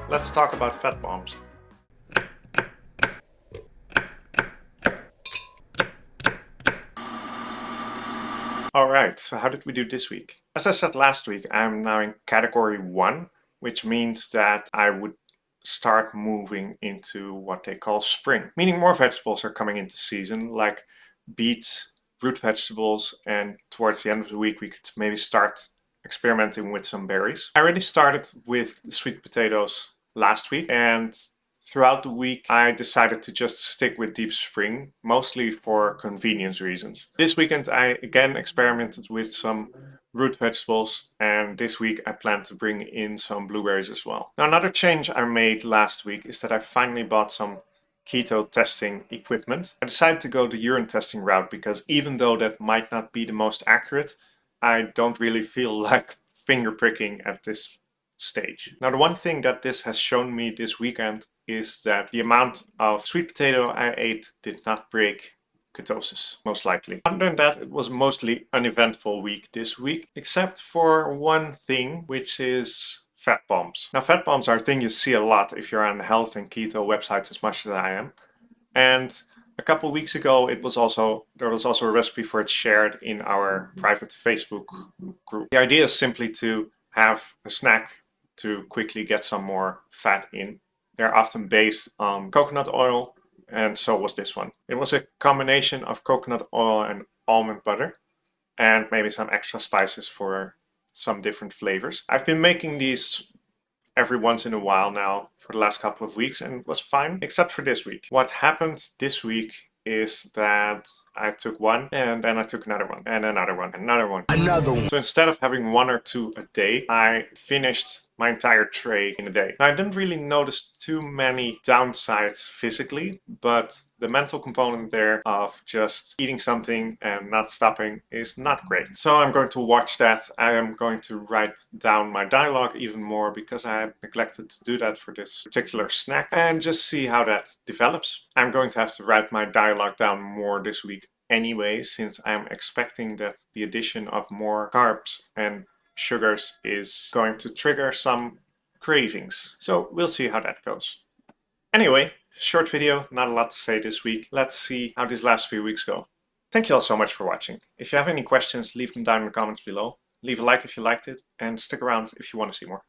let's talk about fat bombs. Alright, so how did we do this week? As I said last week, I'm now in category 1, which means that I would start moving into what they call spring, meaning more vegetables are coming into season, like beets, root vegetables, and towards the end of the week we could maybe start experimenting with some berries. I already started with the sweet potatoes last week, and throughout the week I decided to just stick with deep spring, mostly for convenience reasons. This weekend I again experimented with some root vegetables, and this week I plan to bring in some blueberries as well. Now, another change I made last week is that I finally bought some keto testing equipment. I decided to go the urine testing route because even though that might not be the most accurate, I don't really feel like finger pricking at this stage. Now, the one thing that this has shown me this weekend is that the amount of sweet potato I ate did not break ketosis, most likely. Other than that, it was mostly uneventful week this week, except for one thing, which is fat bombs. Now, fat bombs are a thing you see a lot if you're on health and keto websites as much as I am. And a couple weeks ago, there was also a recipe for it shared in our private Facebook group. The idea is simply to have a snack to quickly get some more fat in. They're often based on coconut oil, and so was this one. It was a combination of coconut oil and almond butter, and maybe some extra spices for some different flavors. I've been making these every once in a while now for the last couple of weeks, and it was fine, except for this week. What happened this week is that I took one, and then I took another one, and another one, and another one. So instead of having 1 or 2 a day, I finished my entire tray in a day. Now, I didn't really notice too many downsides physically, but the mental component there of just eating something and not stopping is not great. So I'm going to watch that. I am going to write down my dialogue even more because I had neglected to do that for this particular snack, and just see how that develops. I'm going to have to write my dialogue down more this week anyway, since I'm expecting that the addition of more carbs and sugars is going to trigger some cravings. So we'll see how that goes. Anyway, short video, not a lot to say this week. Let's see how these last few weeks go. Thank you all so much for watching. If you have any questions, leave them down in the comments below. Leave a like if you liked it, and stick around if you want to see more.